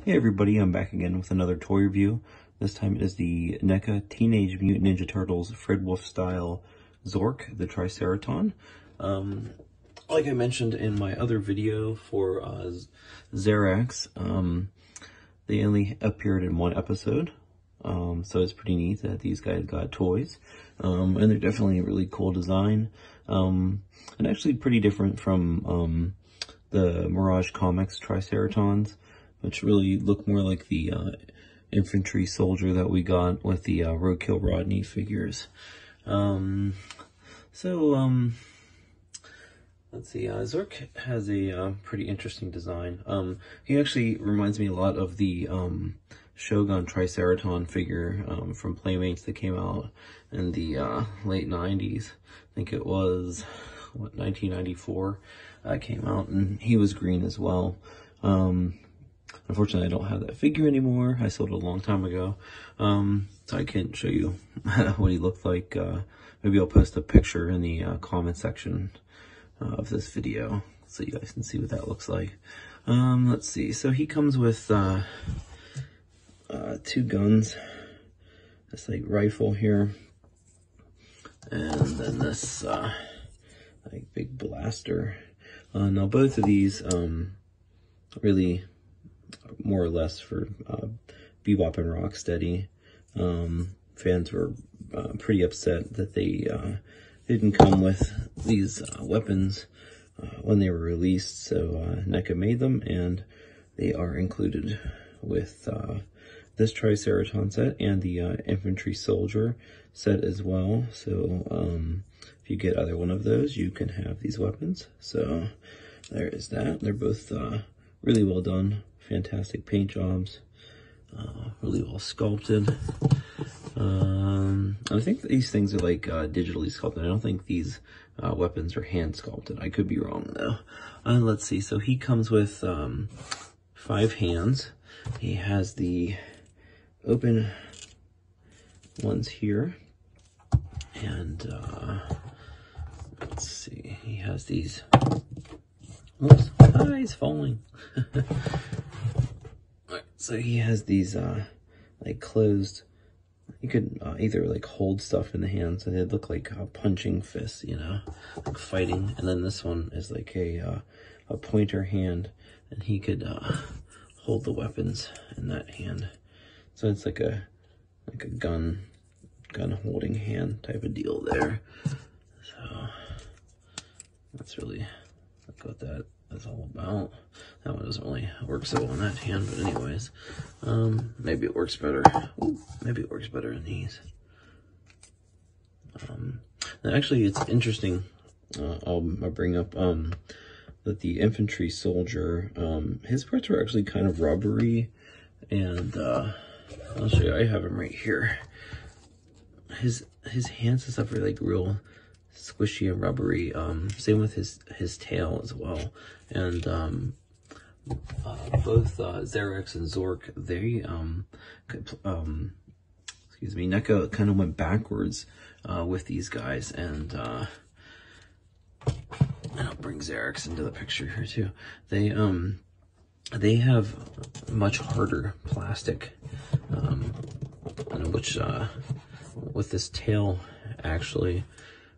Hey everybody, I'm back again with another toy review. This time it is the NECA Teenage Mutant Ninja Turtles Fred Wolf style Zork, the Triceraton. Like I mentioned in my other video for Zarax, they only appeared in one episode. So it's pretty neat that these guys got toys. And they're definitely a really cool design. And actually pretty different from the Mirage Comics Triceratons, which really look more like the infantry soldier that we got with the Roadkill Rodney figures. Let's see, Zork has a pretty interesting design. He actually reminds me a lot of the Shogun Triceraton figure from Playmates that came out in the late 90s. I think it was, 1994 came out, and he was green as well. Unfortunately, I don't have that figure anymore. I sold it a long time ago, so I can't show you what he looked like. Maybe I'll post a picture in the comment section of this video so you guys can see what that looks like. Let's see. So he comes with two guns. This like rifle here, and then this like big blaster. Now both of these really more or less for Bebop and Rocksteady. Fans were pretty upset that they didn't come with these weapons when they were released, so NECA made them, and they are included with this Triceraton set and the Infantry Soldier set as well. So if you get either one of those, you can have these weapons. So there is that. They're both really well done. Fantastic paint jobs, really well sculpted. I think these things are like digitally sculpted. I don't think these weapons are hand sculpted. I could be wrong though. Let's see. So he comes with 5 hands. He has the open ones here, and let's see. He has these. Whoops! Ah, he's falling. So he has these like closed. You could either like hold stuff in the hand, so they look like punching fists, you know, like fighting. And then this one is like a pointer hand, and he could hold the weapons in that hand. So it's like a gun holding hand type of deal there. So that's really what that is all about. That one doesn't really work so well in that hand, but anyways, maybe it works better. Ooh, maybe it works better in these. Actually, it's interesting. I'll bring up that the Infantry Soldier, his parts were actually kind of rubbery, and I'll show you. I have him right here. His hands and stuff are like real squishy and rubbery. Same with his tail as well. And both Zarax and Zork, they excuse me, NECA kind of went backwards with these guys, and I'll bring Zarax into the picture here too. They have much harder plastic, which with this tail actually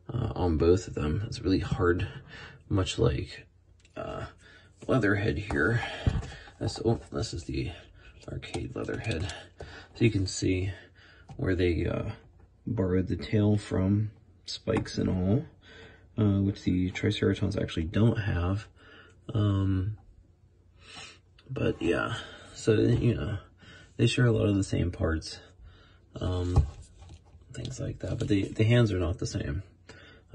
on both of them, it's really hard, much like Leatherhead here. This is the arcade Leatherhead. So you can see where they borrowed the tail from, spikes and all, which the Triceratons actually don't have. But yeah, so you know, they share a lot of the same parts, things like that. But the hands are not the same.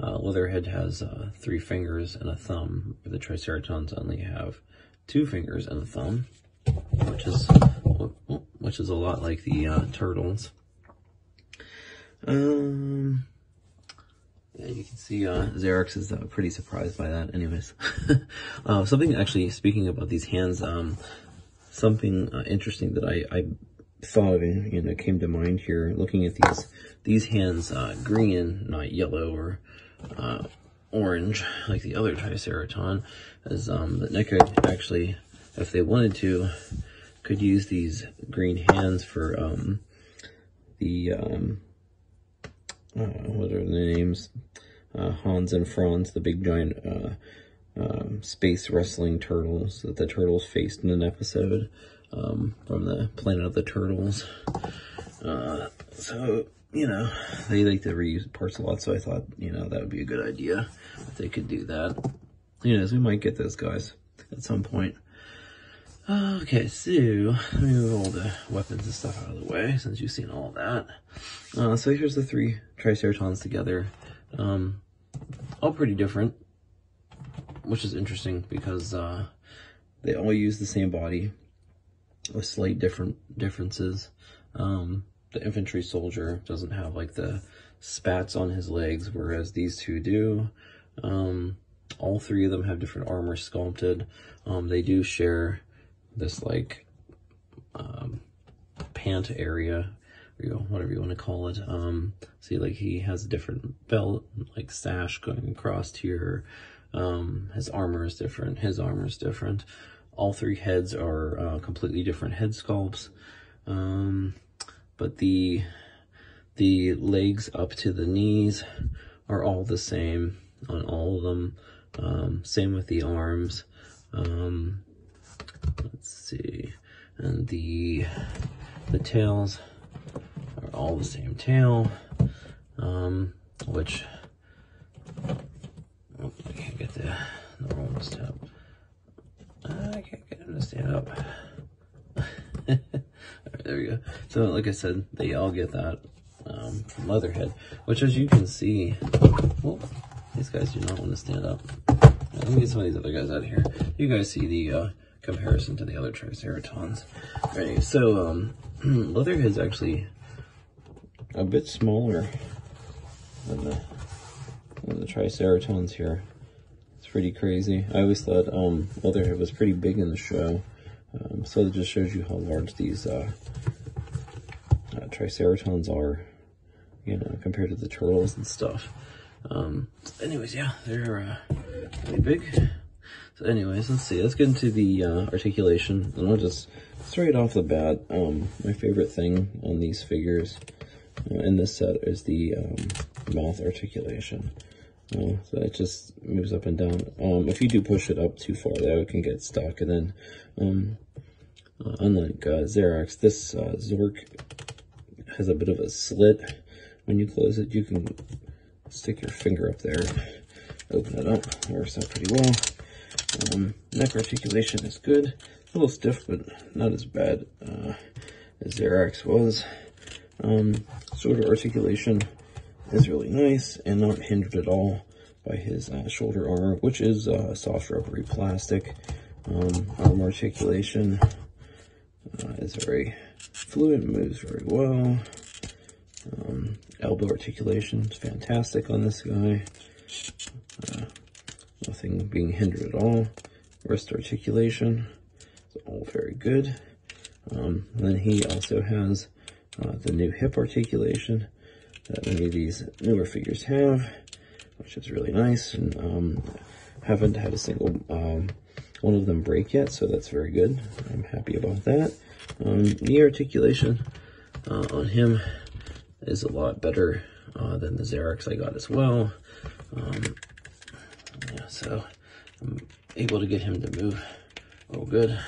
Leatherhead has 3 fingers and a thumb, but the Triceratons only have 2 fingers and a thumb, which is a lot like the turtles. Yeah, you can see Zarax is pretty surprised by that. Anyways, something actually, speaking about these hands, something interesting that I thought of, you know, came to mind here, looking at these hands, green, not yellow or orange like the other Triceraton, is that NECA actually, if they wanted to, could use these green hands for what are the names? Hans and Franz, the big giant space wrestling turtles that the turtles faced in an episode from the Planet of the Turtles. So, you know, they like to reuse parts a lot, so I thought, you know, that would be a good idea if they could do that. You know, we might get those guys at some point. Okay, so let me move all the weapons and stuff out of the way since you've seen all that. So here's the 3 Triceratons together. All pretty different, which is interesting because they all use the same body with slight differences. The infantry soldier doesn't have like the spats on his legs, whereas these 2 do. All 3 of them have different armor sculpted. They do share this like pant area, or whatever you want to call it. See, like he has a different belt, like sash going across here. His armor is different. His armor is different. All 3 heads are completely different head sculpts. But the legs up to the knees are all the same on all of them. Same with the arms. Let's see, and the tails are all the same tail, which, oh, I can't get the normal step. I can't get him to stand up. Alright, there we go. So, like I said, they all get that from Leatherhead, which, as you can see, well, these guys do not want to stand up. Let me get some of these other guys out of here. You guys see the comparison to the other Triceratons. Alright, so Leatherhead's actually a bit smaller than the Triceratons here. It's pretty crazy. I always thought Leatherhead was pretty big in the show. So it just shows you how large these Triceratons are, you know, compared to the turtles and stuff. Anyways, yeah, they're really big. So anyways, let's see. Let's get into the articulation. And I'll just, straight off the bat, my favorite thing on these figures in this set is the mouth articulation. So it just moves up and down. If you do push it up too far, though, it can get stuck. And then, unlike Zarax, this Zork has a bit of a slit. When you close it, you can stick your finger up there, open it up. Works out pretty well. Neck articulation is good. A little stiff, but not as bad as Zarax was. Shoulder articulation is really nice and not hindered at all by his shoulder armor, which is soft rubbery plastic. Arm articulation is very fluid, moves very well. Elbow articulation is fantastic on this guy. Nothing being hindered at all. Wrist articulation is all very good. Then he also has the new hip articulation that many of these newer figures have, which is really nice. And haven't had a single one of them break yet, so that's very good. I'm happy about that. Knee articulation on him is a lot better than the Zarax I got as well. Yeah, so I'm able to get him to move real good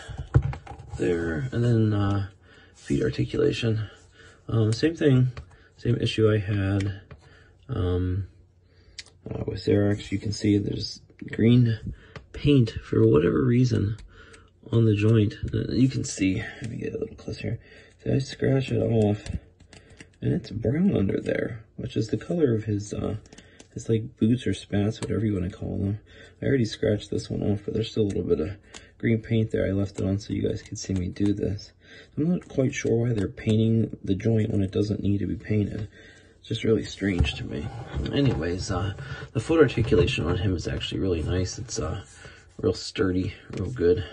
there. And then feet articulation, same thing, same issue I had with Zarax. You can see there's green paint for whatever reason on the joint. You can see, let me get a little closer here. So I scratch it off, and it's brown under there, which is the color of his like boots or spats, whatever you want to call them. I already scratched this one off, but there's still a little bit of green paint there. I left it on so you guys could see me do this. I'm not quite sure why they're painting the joint when it doesn't need to be painted. It's just really strange to me. Anyways, the foot articulation on him is actually really nice. It's real sturdy, real good.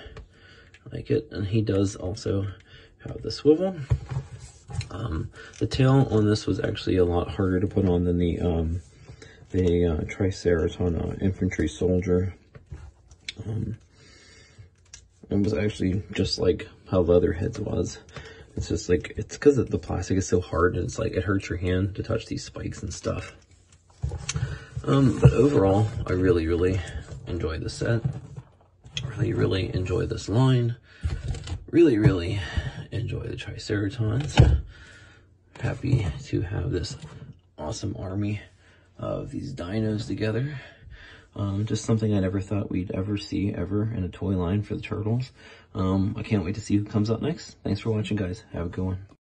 I like it. And he does also have the swivel. The tail on this was actually a lot harder to put on than the Triceraton infantry soldier. It was actually just like how Leatherheads was. It's just like, it's because the plastic is so hard, and it's like, it hurts your hand to touch these spikes and stuff. But overall, I really, really enjoy the set. Really, really enjoy this line. Really, really enjoy the Triceratons. Happy to have this awesome army of these dinos together. Just something I never thought we'd ever see ever in a toy line for the turtles. I can't wait to see who comes out next. Thanks for watching, guys. Have a good one.